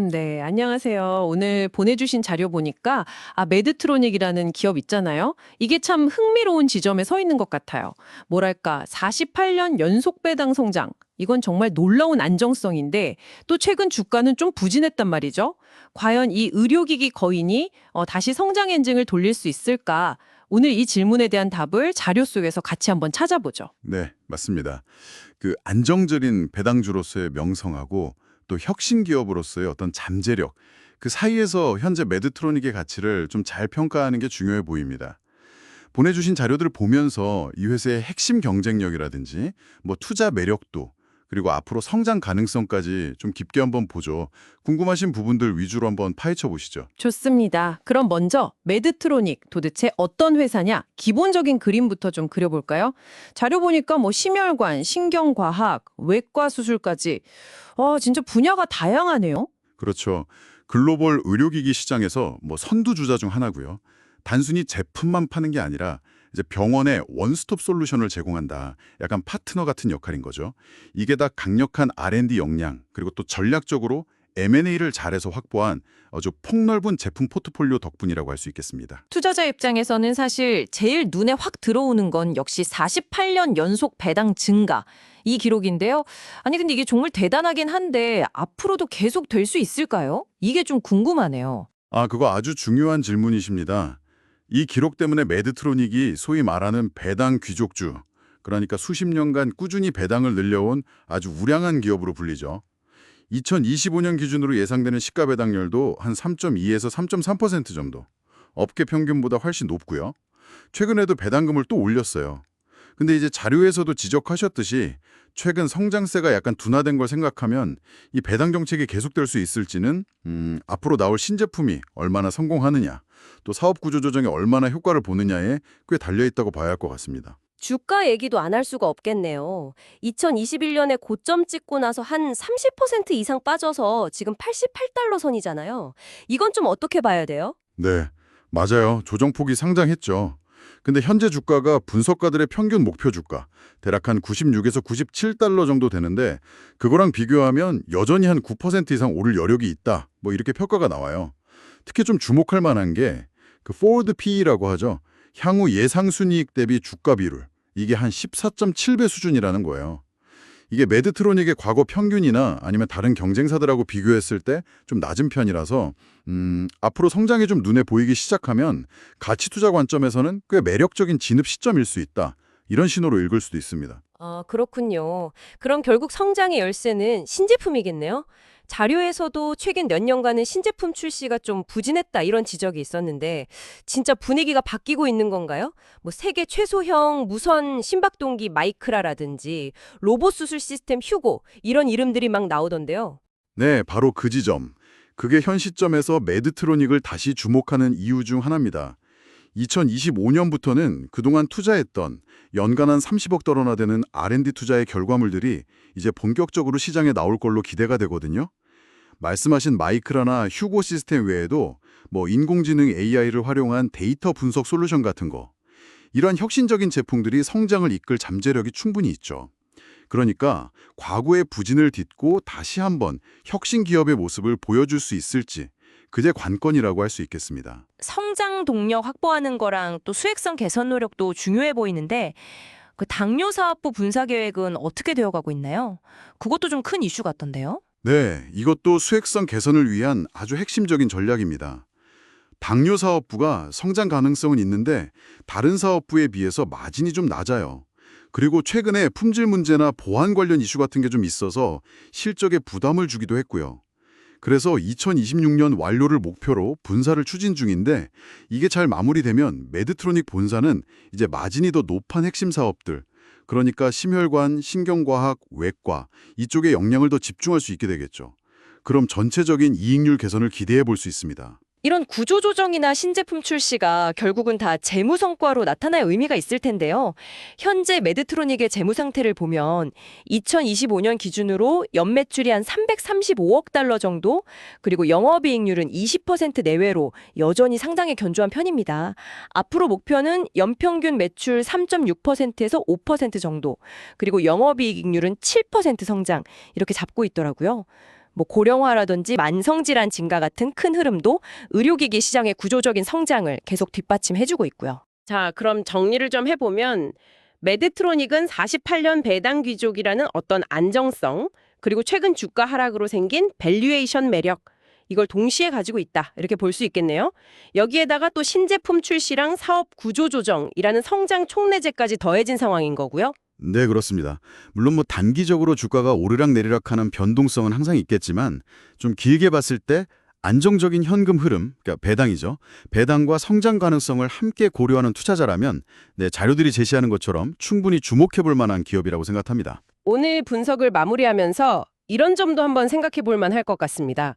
네, 안녕하세요. 오늘 보내주신 자료 보니까, 메드트로닉이라는 기업 있잖아요. 이게 참 흥미로운 지점에 서 있는 것 같아요. 뭐랄까, 48년 연속 배당 성장. 이건 정말 놀라운 안정성인데, 또 최근 주가는 좀 부진했단 말이죠. 과연 이 의료기기 거인이 다시 성장 엔진을 돌릴 수 있을까? 오늘 이 질문에 대한 답을 자료 속에서 같이 한번 찾아보죠. 네, 맞습니다. 그 안정적인 배당주로서의 명성하고 또 혁신 기업으로서의 어떤 잠재력, 그 사이에서 현재 매드트로닉의 가치를 좀 잘 평가하는 게 중요해 보입니다. 보내주신 자료들을 보면서 이 회사의 핵심 경쟁력이라든지 뭐 투자 매력도 그리고 앞으로 성장 가능성까지 좀 깊게 한번 보죠. 궁금하신 부분들 위주로 한번 파헤쳐 보시죠. 좋습니다. 그럼 먼저 매드트로닉 도대체 어떤 회사냐? 기본적인 그림부터 좀 그려볼까요? 자료 보니까 뭐 심혈관, 신경과학, 외과 수술까지 진짜 분야가 다양하네요. 그렇죠. 글로벌 의료기기 시장에서 뭐 선두주자 중 하나고요. 단순히 제품만 파는 게 아니라 이제 병원에 원스톱 솔루션을 제공한다. 약간 파트너 같은 역할인 거죠. 이게 다 강력한 R&D 역량, 그리고 또 전략적으로 M&A를 잘해서 확보한 아주 폭넓은 제품 포트폴리오 덕분이라고 할 수 있겠습니다. 투자자 입장에서는 사실 제일 눈에 확 들어오는 건 역시 48년 연속 배당 증가 이 기록인데요. 아니 근데 이게 정말 대단하긴 한데 앞으로도 계속 될 수 있을까요? 이게 좀 궁금하네요. 그거 아주 중요한 질문이십니다. 이 기록 때문에 매드트로닉이 소위 말하는 배당 귀족주, 그러니까 수십 년간 꾸준히 배당을 늘려온 아주 우량한 기업으로 불리죠. 2025년 기준으로 예상되는 시가 배당률도 한 3.2에서 3.3% 정도. 업계 평균보다 훨씬 높고요. 최근에도 배당금을 또 올렸어요. 근데 이제 자료에서도 지적하셨듯이 최근 성장세가 약간 둔화된 걸 생각하면 이 배당 정책이 계속될 수 있을지는 앞으로 나올 신제품이 얼마나 성공하느냐, 또 사업 구조 조정에 얼마나 효과를 보느냐에 꽤 달려있다고 봐야 할 것 같습니다. 주가 얘기도 안 할 수가 없겠네요. 2021년에 고점 찍고 나서 한 30% 이상 빠져서 지금 88달러 선이잖아요. 이건 좀 어떻게 봐야 돼요? 네, 맞아요. 조정폭이 상당했죠. 근데 현재 주가가 분석가들의 평균 목표 주가, 대략 한 96에서 97달러 정도 되는데 그거랑 비교하면 여전히 한 9% 이상 오를 여력이 있다. 뭐 이렇게 평가가 나와요. 특히 좀 주목할 만한 게 그 forward PE라고 하죠. 향후 예상 순이익 대비 주가 비율. 이게 한 14.7배 수준이라는 거예요. 이게 매드트로닉의 과거 평균이나 아니면 다른 경쟁사들하고 비교했을 때 좀 낮은 편이라서 앞으로 성장이 좀 눈에 보이기 시작하면 가치 투자 관점에서는 꽤 매력적인 진입 시점일 수 있다. 이런 신호로 읽을 수도 있습니다. 그렇군요. 그럼 결국 성장의 열쇠는 신제품이겠네요. 자료에서도 최근 몇 년간은 신제품 출시가 좀 부진했다 이런 지적이 있었는데 진짜 분위기가 바뀌고 있는 건가요? 뭐 세계 최소형 무선 심박동기 마이크라라든지 로봇 수술 시스템 휴고 이런 이름들이 막 나오던데요. 네, 바로 그 지점. 그게 현 시점에서 매드트로닉을 다시 주목하는 이유 중 하나입니다. 2025년부터는 그동안 투자했던 연간 한 30억 달러나 되는 R&D 투자의 결과물들이 이제 본격적으로 시장에 나올 걸로 기대가 되거든요. 말씀하신 마이크라나 휴고 시스템 외에도 뭐 인공지능 AI를 활용한 데이터 분석 솔루션 같은 거, 이러한 혁신적인 제품들이 성장을 이끌 잠재력이 충분히 있죠. 그러니까 과거의 부진을 딛고 다시 한번 혁신 기업의 모습을 보여줄 수 있을지 그게 관건이라고 할 수 있겠습니다. 성장 동력 확보하는 거랑 또 수익성 개선 노력도 중요해 보이는데 그 당뇨 사업부 분사 계획은 어떻게 되어가고 있나요? 그것도 좀 큰 이슈 같던데요. 네, 이것도 수익성 개선을 위한 아주 핵심적인 전략입니다. 당뇨 사업부가 성장 가능성은 있는데 다른 사업부에 비해서 마진이 좀 낮아요. 그리고 최근에 품질 문제나 보안 관련 이슈 같은 게 좀 있어서 실적에 부담을 주기도 했고요. 그래서 2026년 완료를 목표로 분사를 추진 중인데 이게 잘 마무리되면 매드트로닉 본사는 이제 마진이 더 높은 핵심 사업들, 그러니까 심혈관, 신경과학, 외과 이쪽에 역량을 더 집중할 수 있게 되겠죠. 그럼 전체적인 이익률 개선을 기대해 볼 수 있습니다. 이런 구조조정이나 신제품 출시가 결국은 다 재무 성과로 나타날 의미가 있을 텐데요. 현재 매드트로닉의 재무 상태를 보면 2025년 기준으로 연매출이 한 335억 달러 정도, 그리고 영업이익률은 20% 내외로 여전히 상당히 견조한 편입니다. 앞으로 목표는 연평균 매출 3.6%에서 5% 정도, 그리고 영업이익률은 7% 성장 이렇게 잡고 있더라고요. 뭐 고령화라든지 만성질환 증가 같은 큰 흐름도 의료기기 시장의 구조적인 성장을 계속 뒷받침해주고 있고요. 자, 그럼 정리를 좀 해보면 메드트로닉은 48년 배당 귀족이라는 어떤 안정성, 그리고 최근 주가 하락으로 생긴 밸류에이션 매력, 이걸 동시에 가지고 있다. 이렇게 볼 수 있겠네요. 여기에다가 또 신제품 출시랑 사업 구조 조정이라는 성장 촉매제까지 더해진 상황인 거고요. 네, 그렇습니다. 물론 뭐 단기적으로 주가가 오르락내리락하는 변동성은 항상 있겠지만 좀 길게 봤을 때 안정적인 현금 흐름, 그러니까 배당이죠. 배당과 성장 가능성을 함께 고려하는 투자자라면 자료들이 제시하는 것처럼 충분히 주목해 볼 만한 기업이라고 생각합니다. 오늘 분석을 마무리하면서 이런 점도 한번 생각해 볼 만할 것 같습니다.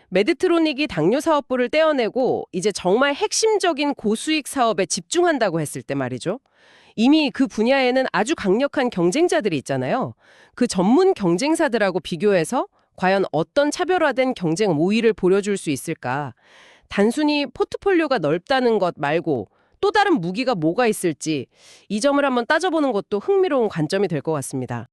메드트로닉이 당뇨 사업부를 떼어내고 이제 정말 핵심적인 고수익 사업에 집중한다고 했을 때 말이죠. 이미 그 분야에는 아주 강력한 경쟁자들이 있잖아요. 그 전문 경쟁사들하고 비교해서 과연 어떤 차별화된 경쟁 모의를 보여줄 수 있을까? 단순히 포트폴리오가 넓다는 것 말고 또 다른 무기가 뭐가 있을지 이 점을 한번 따져보는 것도 흥미로운 관점이 될 것 같습니다.